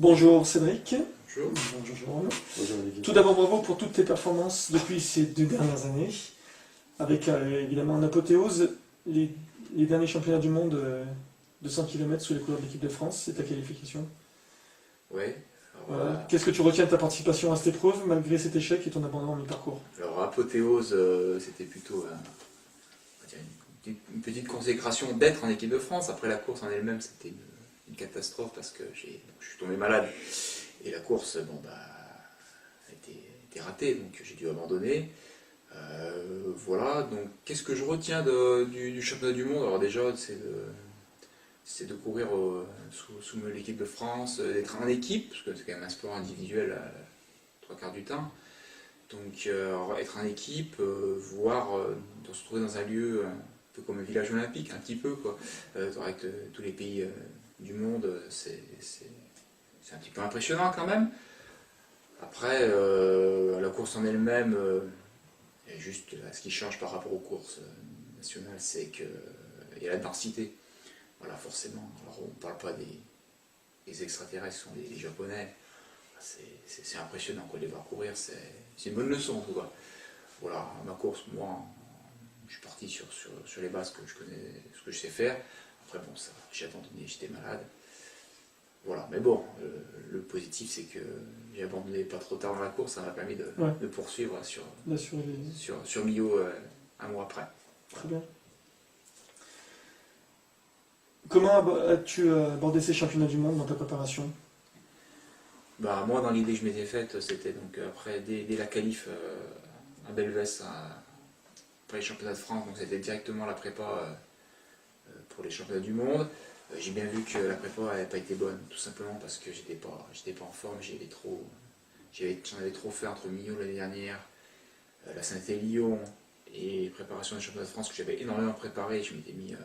Bonjour Cédric. Bonjour. Bonjour Jérôme. Bonjour Olivier. Tout d'abord bravo pour toutes tes performances depuis ces 2 dernières années, avec évidemment en apothéose les derniers championnats du monde de 100 km sous les couleurs de l'équipe de France, c'est ta qualification. Oui. Voilà. Qu'est-ce que tu retiens de ta participation à cette épreuve malgré cet échec et ton abandon en mi-parcours? Alors apothéose, c'était plutôt on va dire une petite consécration d'être en équipe de France. Après la course en elle-même, c'était une catastrophe parce que je suis tombé malade et la course, a été ratée, donc j'ai dû abandonner. Voilà. Donc qu'est-ce que je retiens du championnat du monde? Alors déjà, c'est de courir sous l'équipe de France, d'être en équipe, parce que c'est quand même un sport individuel à 3/4 du temps. Donc être en équipe, de se trouver dans un lieu un peu comme un village olympique, un petit peu, quoi. Avec tous les pays du monde, c'est un petit peu impressionnant quand même. Après, la course en elle-même, juste ce qui change par rapport aux courses nationales, c'est qu'il y a la densité. Voilà, forcément. Alors, on ne parle pas des extraterrestres, ce sont les Japonais. C'est impressionnant, quoi, de les voir courir, c'est une bonne leçon en tout cas. Voilà, ma course, moi, je suis parti sur les bases que je connais, ce que je sais faire. Après, bon, ça, j'ai abandonné, j'étais malade. Voilà, mais bon, le positif, c'est que j'ai abandonné pas trop tard dans la course, ça m'a permis de poursuivre sur Millau un mois après. Très bien. Comment as-tu abordé ces championnats du monde dans ta préparation? Moi, dans l'idée que je m'étais faite, c'était donc après, dès la qualif à Belvès, après les championnats de France, donc c'était directement la prépa pour les championnats du monde. J'ai bien vu que la prépa n'avait pas été bonne, tout simplement parce que j'étais pas en forme, j'en avais trop fait entre Millau l'année dernière, la Saint-Étienne-Lyon et préparation des championnats de France que j'avais énormément préparé, je m'étais mis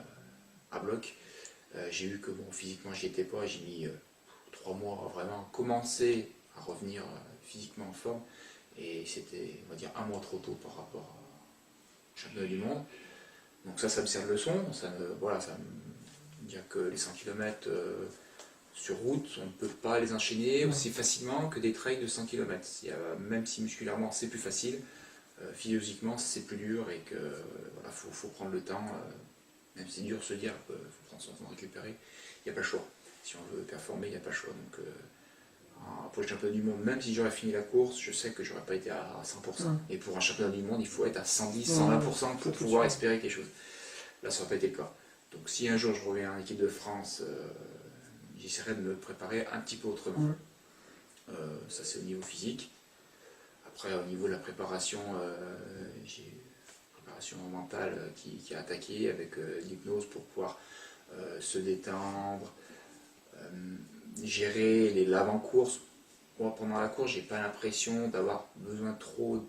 à bloc. J'ai vu que bon, physiquement j'y étais pas, j'ai mis 3 mois à vraiment commencer à revenir physiquement en forme, et c'était, on va dire, 1 mois trop tôt par rapport au championnat du monde. Donc ça me sert de leçon, ça me dire que les 100 km sur route, on ne peut pas les enchaîner aussi facilement que des trails de 100 km. Même si musculairement c'est plus facile, physiquement c'est plus dur, et que voilà, faut prendre le temps, même si c'est dur de se dire qu'il faut prendre son temps de récupérer, il n'y a pas le choix. Si on veut performer, il n'y a pas le choix. Donc pour le championnat du monde, même si j'aurais fini la course, je sais que j'aurais pas été à 100%. Et pour un championnat du monde, il faut être à 110, 120% pour pouvoir espérer quelque chose. Là, ça n'aurait pas été le cas. Donc si un jour je reviens en équipe de France, j'essaierai de me préparer un petit peu autrement. Ça, c'est au niveau physique. Après, au niveau de la préparation, j'ai une préparation mentale qui a attaqué avec l'hypnose pour pouvoir se détendre, gérer l'avant-course. Moi, pendant la course, j'ai pas l'impression d'avoir besoin de trop de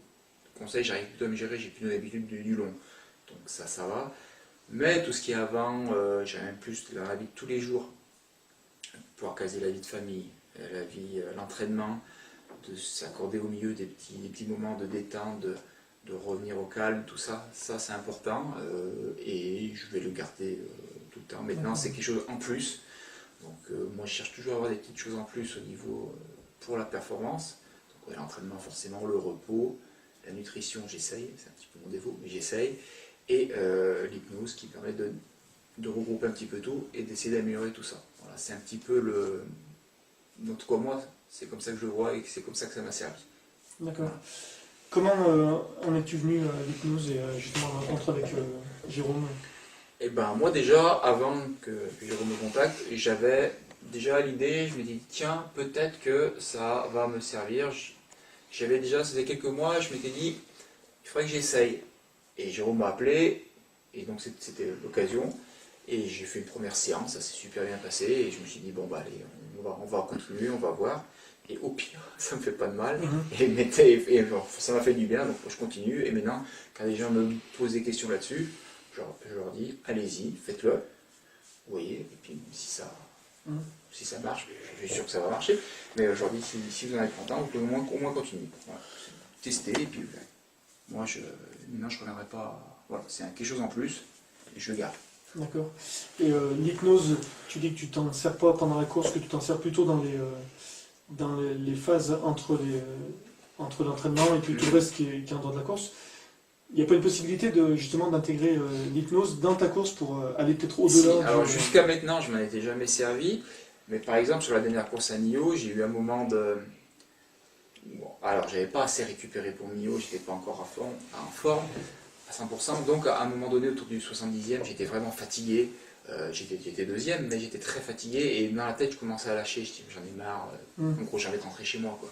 conseils, j'arrive plutôt à me gérer, j'ai plutôt l'habitude du long. Donc ça va. Mais tout ce qui est avant, j'ai même plus dans la vie de tous les jours, pouvoir caser la vie de famille, l'entraînement, de s'accorder au milieu des petits moments de détente, de revenir au calme, tout ça c'est important, et je vais le garder tout le temps. Maintenant, c'est quelque chose en plus. Donc moi, je cherche toujours à avoir des petites choses en plus au niveau pour la performance. Donc l'entraînement, forcément, le repos, la nutrition, j'essaye, c'est un petit peu mon défaut, mais j'essaye. Et l'hypnose qui permet de regrouper un petit peu tout et d'essayer d'améliorer tout ça. Voilà, c'est un petit peu en tout cas, moi, c'est comme ça que je le vois et c'est comme ça que ça m'a servi. D'accord. Comment en es-tu venu à l'hypnose et justement à la rencontre avec Jérôme? Moi déjà, avant que Jérôme me contacte, j'avais déjà l'idée, je me dis tiens, peut-être que ça va me servir. J'avais déjà, ça faisait quelques mois, je m'étais dit, il faudrait que j'essaye. Et Jérôme m'a appelé, et donc c'était l'occasion, et j'ai fait une première séance, ça s'est super bien passé, et je me suis dit, allez, on va continuer, on va voir, et au pire, ça me fait pas de mal, et ça m'a fait du bien, donc je continue, et maintenant, quand les gens me posent des questions là-dessus, je leur dis, allez-y, faites-le, vous voyez, et puis si ça marche, je suis sûr que ça va marcher, mais je leur dis, si vous en êtes content, vous pouvez au moins continuer. Voilà. Tester, et puis moi, maintenant je ne reviendrai pas, voilà, c'est quelque chose en plus, et je le garde. D'accord. Et l'hypnose, tu dis que tu t'en sers pas pendant la course, que tu t'en sers plutôt dans dans les phases entre l'entraînement et puis tout le reste qui est en dehors de la course, il n'y a pas une possibilité justement d'intégrer l'hypnose dans ta course pour aller peut-être au-delà alors jusqu'à maintenant, je m'en étais jamais servi, mais par exemple sur la dernière course à Millau, j'ai eu un moment de... Bon, alors j'avais pas assez récupéré pour Millau, j'étais pas encore en forme, à 100%, donc à un moment donné, autour du 70e, j'étais vraiment fatigué, j'étais deuxième, mais j'étais très fatigué, et dans la tête, je commençais à lâcher, je dis j'en ai marre, en gros j'ai envie de rentrer chez moi, quoi.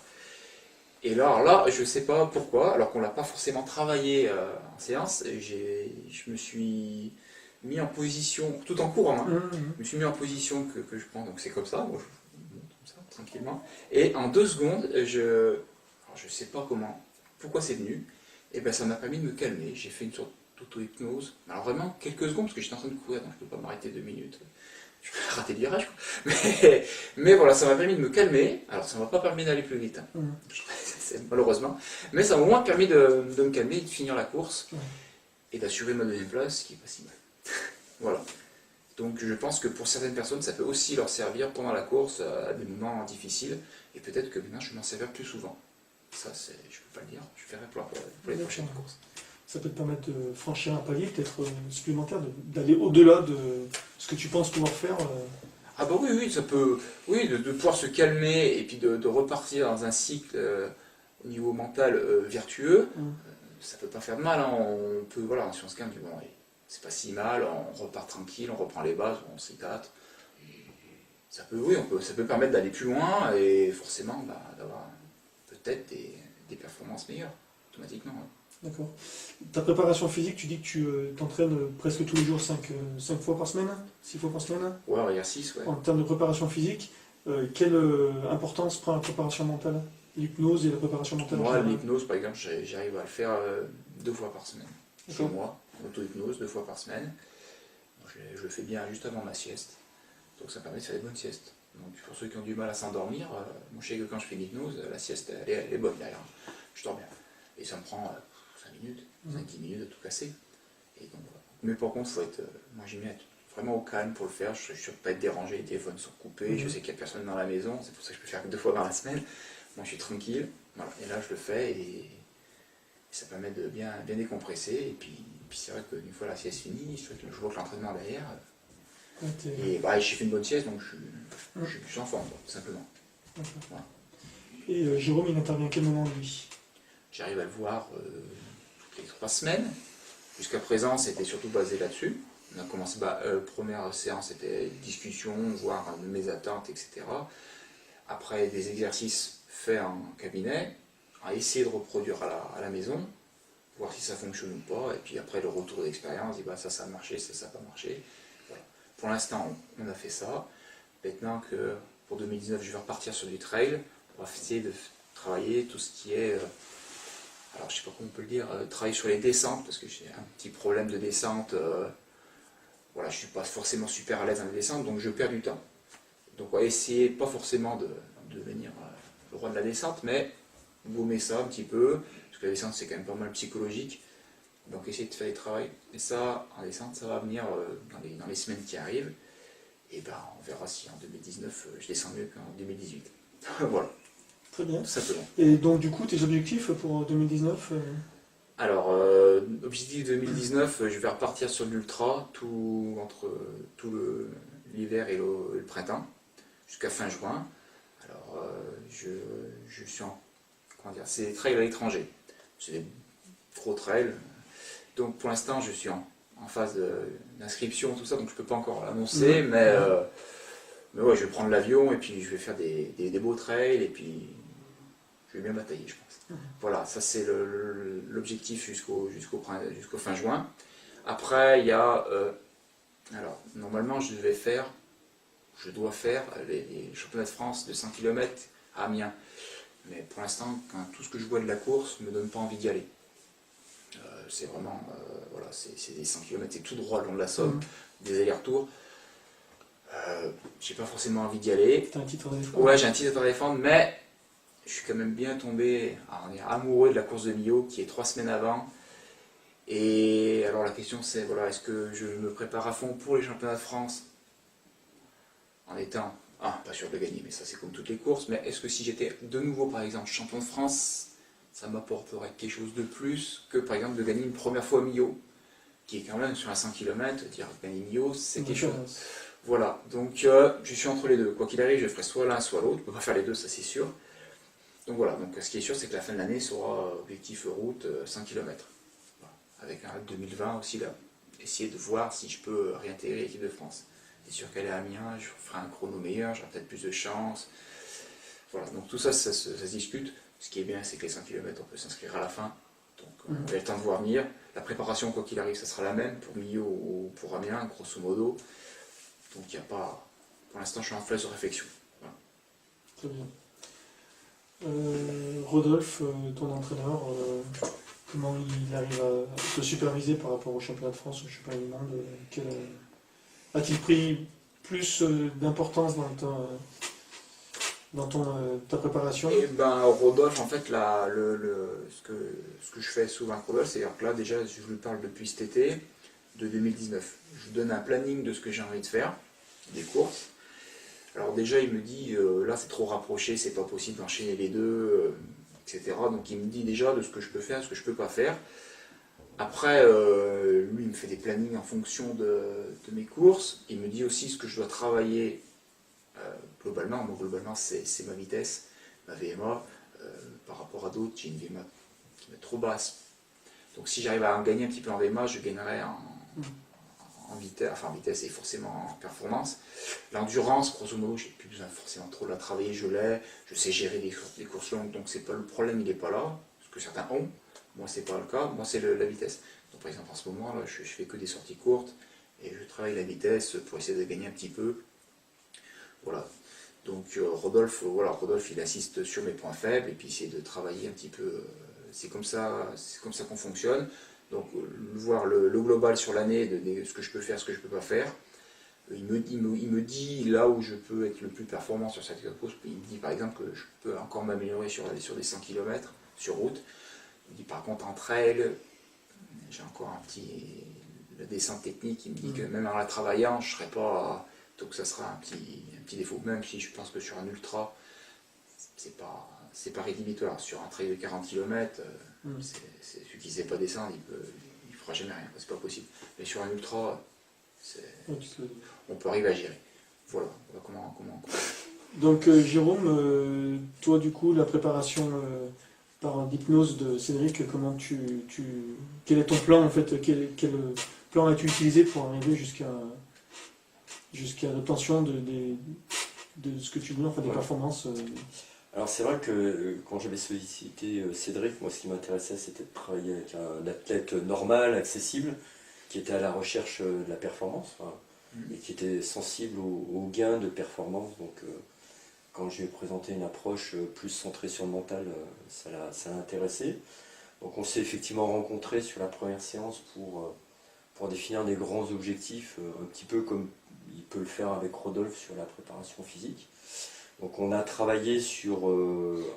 Et là, je sais pas pourquoi, alors qu'on l'a pas forcément travaillé en séance, je me suis mis en position, tout en courant, hein, je me suis mis en position que je prends, donc c'est comme ça, moi, je monte comme ça, tranquillement, et en 2 secondes, alors je sais pas pourquoi c'est venu, et ben ça m'a permis de me calmer, j'ai fait une sorte d'auto-hypnose, alors vraiment quelques secondes, parce que j'étais en train de courir, donc je peux pas m'arrêter 2 minutes, je vais rater le virage, quoi. Mais voilà, ça m'a permis de me calmer, alors ça m'a pas permis d'aller plus vite, hein. Malheureusement, mais ça m'a au moins permis de me calmer et de finir la course, et d'assurer ma deuxième place, ce qui est pas si mal. Voilà. Donc je pense que pour certaines personnes, ça peut aussi leur servir pendant la course, à des moments difficiles, et peut-être que maintenant je vais m'en servir plus souvent. Ça, je peux pas le dire, je ferai pour les prochaines courses. Ça peut te permettre de franchir un palier, peut-être supplémentaire, d'aller au-delà de ce que tu penses pouvoir faire. Ah bah oui, ça peut, oui, de pouvoir se calmer et puis de repartir dans un cycle au niveau mental vertueux, ça peut pas faire de mal, hein. On peut, voilà, si on se calme, bon, c'est pas si mal, on repart tranquille, on reprend les bases, on s'hydrate. Ça peut, oui, ça peut permettre d'aller plus loin et forcément d'avoir peut-être des performances meilleures, automatiquement. Ouais. D'accord. Ta préparation physique, tu dis que tu t'entraînes presque tous les jours, 5 fois par semaine, 6 fois par semaine. Ouais, on va dire 6, ouais. En termes de préparation physique, quelle importance prend la préparation mentale? L'hypnose et la préparation mentale? Moi, l'hypnose, par exemple, j'arrive à le faire 2 fois par semaine. Chez moi, auto-hypnose, 2 fois par semaine. Je le fais bien juste avant ma sieste. Donc ça me permet de faire des bonnes siestes. Donc pour ceux qui ont du mal à s'endormir, moi je sais que quand je fais l'hypnose, la sieste elle est bonne derrière. Je dors bien. Et ça me prend 5 minutes, 5-10 minutes de tout casser. Et donc, voilà. Mais par contre, moi j'aime bien être vraiment au calme pour le faire. Je suis sûr de ne pas être dérangé, les téléphones sont coupés, je sais qu'il n'y a personne dans la maison, c'est pour ça que je peux faire que 2 fois dans la semaine. Moi je suis tranquille. Voilà. Et là je le fais et ça permet de bien décompresser. Et puis c'est vrai qu'une fois la sieste finie, je vois que l'entraînement derrière. Et j'ai fait une bonne sieste, donc je suis plus en forme, tout simplement. Voilà. Et Jérôme, il intervient à quel moment, lui? J'arrive à le voir toutes les 3 semaines. Jusqu'à présent, c'était surtout basé là-dessus. On a commencé, première séance, c'était discussion, voir mes attentes, etc. Après, des exercices faits en cabinet, à essayer de reproduire à la maison, voir si ça fonctionne ou pas. Et puis après, le retour d'expérience, on dit ça a marché, ça n'a pas marché. Voilà. Pour l'instant, on a fait ça. Maintenant que pour 2019, je vais repartir sur du trail, on va essayer de travailler tout ce qui est, alors je sais pas comment on peut le dire, travailler sur les descentes, parce que j'ai un petit problème de descente, voilà, je suis pas forcément super à l'aise dans les descentes, donc je perds du temps. Donc on va essayer, pas forcément de devenir le roi de la descente, mais gommer ça un petit peu, parce que la descente c'est quand même pas mal psychologique, donc essayer de faire des travaux, et ça, en descente, ça va venir dans les semaines qui arrivent, et on verra si en 2019 je descends mieux qu'en 2018. Voilà. Très bien. Tout simplement. Et donc du coup, tes objectifs pour 2019 Alors, objectif 2019, je vais repartir sur l'ultra, entre l'hiver et le printemps, jusqu'à fin juin. Alors, je suis comment dire, c'est des trails à l'étranger, c'est des gros trails. Donc pour l'instant, je suis en phase d'inscription, tout ça, donc je ne peux pas encore l'annoncer, mais ouais, je vais prendre l'avion et puis je vais faire des beaux trails et puis je vais bien batailler, je pense. Voilà, ça c'est l'objectif jusqu'au fin juin. Après, il y a, alors normalement je dois faire les championnats de France de 100 km à Amiens. Mais pour l'instant, tout ce que je vois de la course ne me donne pas envie d'y aller. C'est vraiment, voilà, c'est des 100 km, c'est tout droit le long de la Somme, des allers-retours. J'ai pas forcément envie d'y aller. T'as un titre à défendre? Ouais, j'ai un titre à défendre, mais je suis quand même bien tombé, amoureux de la course de Millau, qui est 3 semaines avant. Et alors la question c'est, voilà, est-ce que je me prépare à fond pour les championnats de France en étant pas sûr de gagner, mais ça c'est comme toutes les courses, mais est-ce que si j'étais de nouveau par exemple champion de France, ça m'apporterait quelque chose de plus que par exemple de gagner une première fois Millau, qui est quand même sur un 100 km, dire gagner Millau, c'est quelque chose. Voilà, donc je suis entre les deux. Quoi qu'il arrive, je ferai soit l'un, soit l'autre. Je ne peux pas faire les deux, ça c'est sûr. Donc voilà, donc ce qui est sûr, c'est que la fin de l'année sera objectif route 100 km. Voilà. Avec un 2020 aussi là. Essayer de voir si je peux réintégrer l'équipe de France. C'est sûr qu'elle est à Amiens, je ferai un chrono meilleur, j'aurai peut-être plus de chance. Voilà, donc tout ça, ça se discute. Ce qui est bien, c'est que les 100 km, on peut s'inscrire à la fin. Donc on a le temps de voir venir. La préparation, quoi qu'il arrive, ça sera la même pour Millau ou pour Amiens, grosso modo. Donc il n'y a pas... Pour l'instant, je suis en phase de réflexion. Voilà. Très bien. Rodolphe, ton entraîneur, comment il arrive à te superviser par rapport au championnat de France, au championnat du monde a-t-il pris plus d'importance dans ta préparation? Et ben Rodolphe, en fait, là, ce que je fais souvent avec Rodolphe, c'est-à-dire que là, déjà, je lui parle depuis cet été de 2019. Je lui donne un planning de ce que j'ai envie de faire, des courses. Alors déjà, il me dit, là, c'est trop rapproché, c'est pas possible d'enchaîner les deux, etc. Donc il me dit déjà de ce que je peux faire, ce que je peux pas faire. Après, lui, il me fait des plannings en fonction de mes courses. Il me dit aussi ce que je dois travailler globalement. Moi, globalement, c'est ma vitesse, ma VMA. Par rapport à d'autres, j'ai une VMA qui est trop basse. Donc si j'arrive à en gagner un petit peu en VMA, je gagnerai en vitesse, enfin en vitesse et forcément en performance. L'endurance, grosso modo, j'ai plus besoin forcément trop de la travailler, je l'ai, je sais gérer des courses longues, donc c'est pas le problème, il n'est pas là, ce que certains ont. Moi, c'est pas le cas, moi c'est la vitesse. Donc par exemple, en ce moment, là, je fais que des sorties courtes et je travaille la vitesse pour essayer de gagner un petit peu. Voilà. Donc Rodolphe, il assiste sur mes points faibles et puis essaie de travailler un petit peu. C'est comme ça qu'on fonctionne. Donc voir le global sur l'année, de ce que je peux faire, ce que je ne peux pas faire. Il me dit là où je peux être le plus performant sur cette course. Il me dit par exemple que je peux encore m'améliorer sur des 100 km sur route. Il me dit par contre en trail, j'ai encore la descente technique. Il me dit que même en la travaillant, je ne serai pas... Donc ça sera un petit défaut. Même si je pense que sur un ultra, c'est pas rédhibitoire. Sur un trail de 40 km, celui qui ne sait pas descendre, il fera jamais rien. C'est pas possible. Mais sur un ultra, on peut arriver à gérer. Voilà comment. Donc Jérôme, toi du coup, la préparation par l'hypnose de Cédric, comment quel est ton plan en fait? Quel plan as-tu utilisé pour arriver jusqu'à l'obtention de ce que tu veux, enfin des performances Alors c'est vrai que quand j'avais sollicité Cédric, moi ce qui m'intéressait c'était de travailler avec un athlète normal, accessible, qui était à la recherche de la performance, et qui était sensible aux gains de performance. Donc quand je lui ai présenté une approche plus centrée sur le mental, ça l'a intéressé. Donc on s'est effectivement rencontrés sur la première séance pour définir des grands objectifs, un petit peu comme il peut le faire avec Rodolphe sur la préparation physique. Donc on a travaillé sur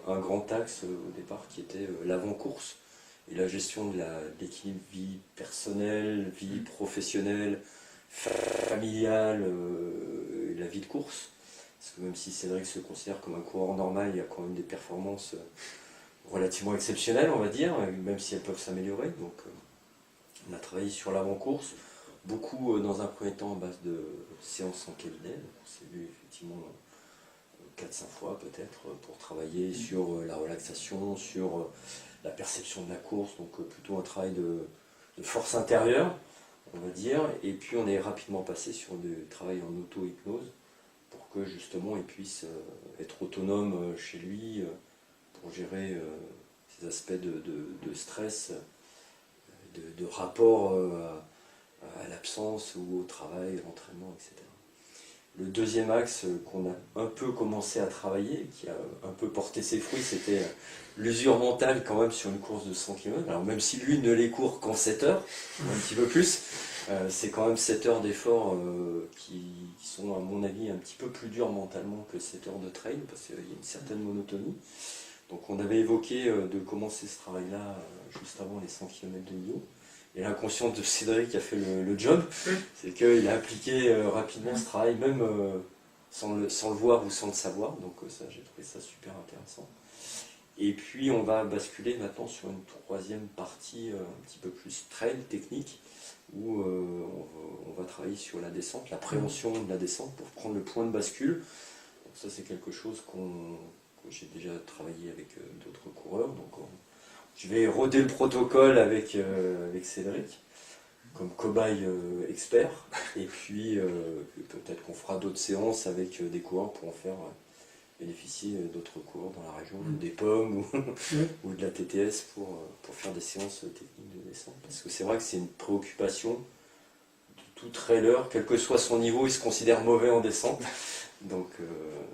un grand axe au départ qui était l'avant-course et la gestion de l'équilibre vie personnelle, vie professionnelle, familiale et la vie de course. Parce que même si Cédric se considère comme un coureur normal, il y a quand même des performances relativement exceptionnelles, on va dire, même si elles peuvent s'améliorer. Donc on a travaillé sur l'avant-course, beaucoup dans un premier temps en base de séances en cabinet. On s'est vu effectivement 4-5 fois peut-être pour travailler sur la relaxation, sur la perception de la course, donc plutôt un travail de force intérieure, on va dire. Et puis on est rapidement passé sur du travail en auto-hypnose pour que justement il puisse être autonome chez lui pour gérer ces aspects de stress, de rapport à l'absence ou au travail, à l'entraînement, etc. Le deuxième axe qu'on a un peu commencé à travailler, qui a un peu porté ses fruits, c'était l'usure mentale quand même sur une course de 100 km. Alors même si lui ne les court qu'en 7 heures, un petit peu plus, c'est quand même 7 heures d'effort qui sont à mon avis un petit peu plus durs mentalement que 7 heures de trail, parce qu'il y a une certaine monotonie. Donc on avait évoqué de commencer ce travail-là juste avant les 100 km de Millau. Et l'inconscience de Cédric a fait le job, c'est qu'il a appliqué rapidement ce travail, même sans le voir ou sans le savoir. Donc ça, j'ai trouvé ça super intéressant. Et puis on va basculer maintenant sur une troisième partie un petit peu plus trail, technique, où on va travailler sur la descente, la prévention de la descente pour prendre le point de bascule. Donc ça, c'est quelque chose que j'ai déjà travaillé avec d'autres coureurs. Donc je vais roder le protocole avec Cédric comme cobaye expert, et puis peut-être qu'on fera d'autres séances avec des coureurs pour en faire bénéficier d'autres coureurs dans la région, des pommes ou de la TTS pour faire des séances techniques de descente. Parce que c'est vrai que c'est une préoccupation de tout trailer, quel que soit son niveau, il se considère mauvais en descente. Donc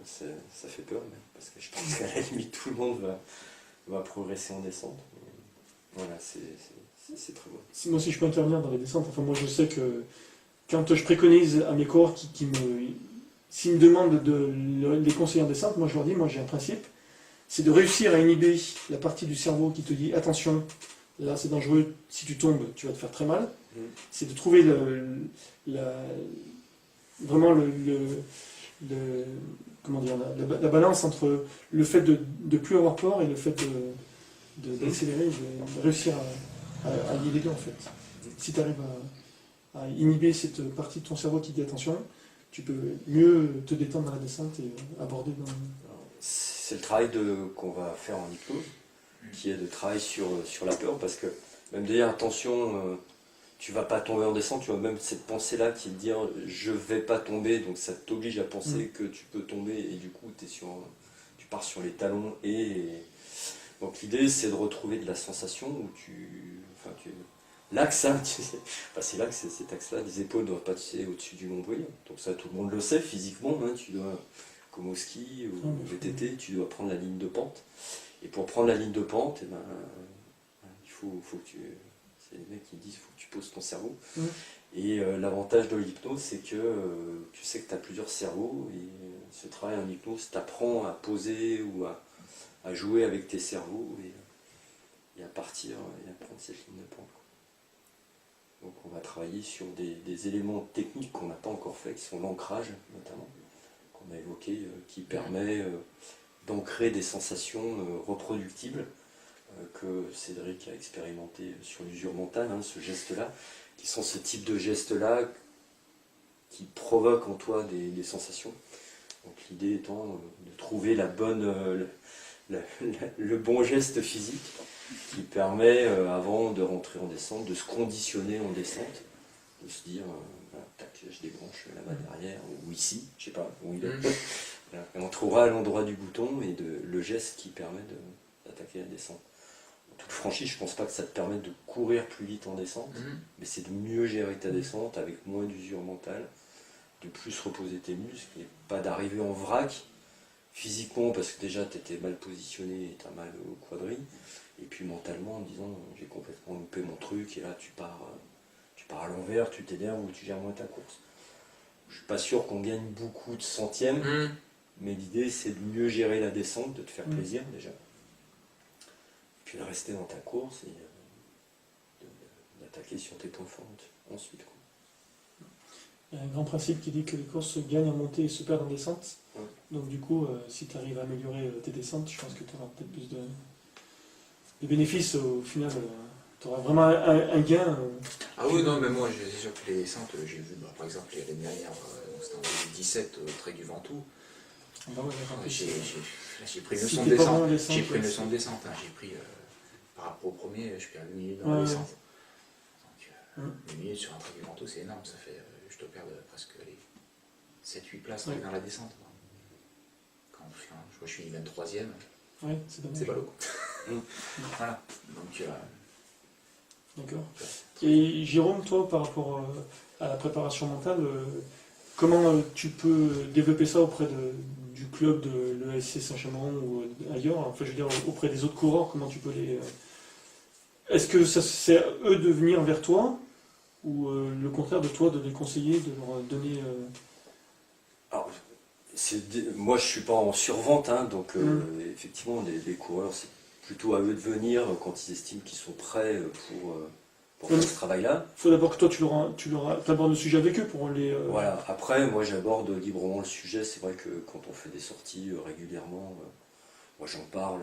ça fait peur, même, parce que je pense qu'à la limite tout le monde va progresser en descente. Voilà, c'est très bon. Moi, si je peux intervenir dans les descentes, enfin, moi je sais que quand je préconise à mes coureurs s'ils me demandent de les conseiller en descente, moi je leur dis, moi j'ai un principe, c'est de réussir à inhiber la partie du cerveau qui te dit attention, là c'est dangereux, si tu tombes, tu vas te faire très mal. C'est de trouver vraiment comment dire, la balance entre le fait de ne plus avoir peur et le fait d'accélérer, de réussir à lier les deux en fait. Si tu arrives à inhiber cette partie de ton cerveau qui dit attention, tu peux mieux te détendre dans la descente et aborder dans... C'est le travail qu'on va faire en hypnose, qui est de travailler sur la peur, parce que même de dire attention, tu vas pas tomber en descente, tu vois, même cette pensée-là qui est de dire je vais pas tomber, donc ça t'oblige à penser que tu peux tomber, et du coup tu pars sur les talons, donc l'idée c'est de retrouver de la sensation où l'axe, hein, tu sais, c'est l'axe, c'est cet axe-là, les épaules ne doivent pas passer au-dessus du nombril, donc ça tout le monde le sait physiquement, hein, tu dois, comme au ski ou au VTT, tu dois prendre la ligne de pente, et pour prendre la ligne de pente, il faut que tu... C'est les mecs qui disent qu'il faut que tu poses ton cerveau. Et l'avantage de l'hypnose, c'est que tu sais que tu as plusieurs cerveaux, et ce travail en hypnose t'apprend à poser ou à jouer avec tes cerveaux et à partir et à prendre cette ligne de pente. Donc on va travailler sur des éléments techniques qu'on n'a pas encore fait, qui sont l'ancrage notamment, qu'on a évoqué, qui permet d'ancrer des sensations reproductibles, que Cédric a expérimenté sur l'usure mentale, hein, ce geste-là, qui sont ce type de gestes-là qui provoquent en toi des sensations. Donc l'idée étant de trouver le bon geste physique qui permet, avant de rentrer en descente, de se conditionner en descente, de se dire, voilà, tac, je débranche là-bas derrière, ou ici, je sais pas, où il est. Voilà. Et on trouvera à l'endroit du bouton et le geste qui permet d'attaquer la descente. Toute franchise, je pense pas que ça te permette de courir plus vite en descente, mais c'est de mieux gérer ta descente avec moins d'usure mentale, de plus reposer tes muscles et pas d'arriver en vrac physiquement parce que déjà tu étais mal positionné et tu as mal au quadri, et puis mentalement en disant j'ai complètement loupé mon truc, et là tu pars à l'envers, tu t'énerves ou tu gères moins ta course. Je suis pas sûr qu'on gagne beaucoup de centièmes, mais l'idée c'est de mieux gérer la descente, de te faire plaisir déjà. Puis de rester dans ta course et d'attaquer sur tes points forts ensuite. Quoi. Il y a un grand principe qui dit que les courses se gagnent en montée et se perdent en descente. Donc du coup, si tu arrives à améliorer tes descentes, je pense que tu auras peut-être plus de bénéfices. Au final, tu auras vraiment un gain. Ah oui, non, mais moi, c'est sûr que les descentes, j'ai vu, par exemple, l'année dernière, c'était en 2017, au Trek du Ventoux. J'ai pris une leçon de descente. J'ai pris une leçon de descente. J'ai pris, par rapport au premier, je perds 8 minutes dans la descente. Donc, 8 minutes sur un Trek du Ventoux, c'est énorme. Ça fait, je te perds presque les 7-8 places dans la descente. Quand je suis 23e, c'est pas l'eau. Voilà. Donc, d'accord. Et Jérôme, toi, par rapport à la préparation mentale, comment tu peux développer ça auprès du club de l'ESC Saint-Chamond ou ailleurs, enfin je veux dire auprès des autres coureurs, comment tu peux les... Est-ce que c'est à eux de venir vers toi, ou le contraire de toi de les conseiller, de leur donner... Alors, moi je suis pas en survente, hein, donc effectivement les coureurs c'est plutôt à eux de venir quand ils estiment qu'ils sont prêts pour faire ce travail-là. Il faut d'abord que toi tu abordes le sujet avec eux pour les. Voilà, après moi j'aborde librement le sujet, c'est vrai que quand on fait des sorties régulièrement, moi j'en parle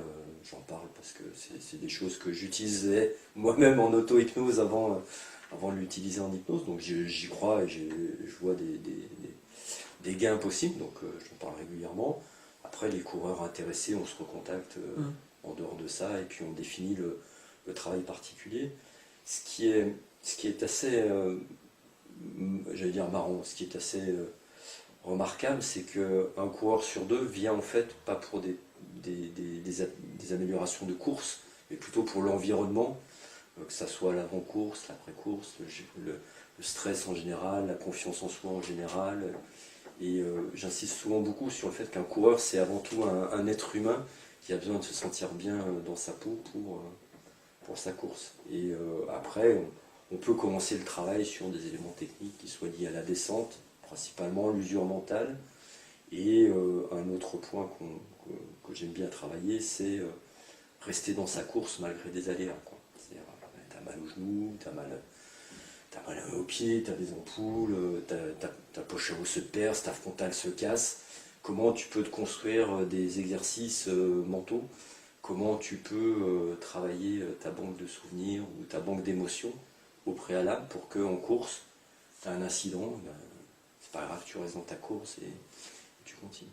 parce que c'est des choses que j'utilisais moi-même en auto-hypnose avant de l'utiliser en hypnose, donc j'y crois et je vois des gains possibles, donc j'en parle régulièrement. Après les coureurs intéressés, on se recontacte en dehors de ça et puis on définit le travail particulier. Ce qui est assez, j'allais dire marrant, ce qui est assez remarquable, c'est qu'un coureur sur deux vient en fait pas pour des améliorations de course, mais plutôt pour l'environnement, que ça soit l'avant-course, l'après-course, le stress en général, la confiance en soi en général. Et j'insiste souvent beaucoup sur le fait qu'un coureur, c'est avant tout un être humain qui a besoin de se sentir bien dans sa peau pour sa course. Et après, on peut commencer le travail sur des éléments techniques qui soient liés à la descente, principalement l'usure mentale. Et un autre point que j'aime bien travailler, c'est rester dans sa course malgré des aléas. C'est-à-dire, t'as mal aux genoux, t'as mal aux pieds, t'as des ampoules, ta poche à eau se perce, ta frontale se casse. Comment tu peux te construire des exercices mentaux? Comment tu peux travailler ta banque de souvenirs ou ta banque d'émotions au préalable pour qu'en course, tu as un incident, c'est pas grave, tu restes dans ta course et tu continues.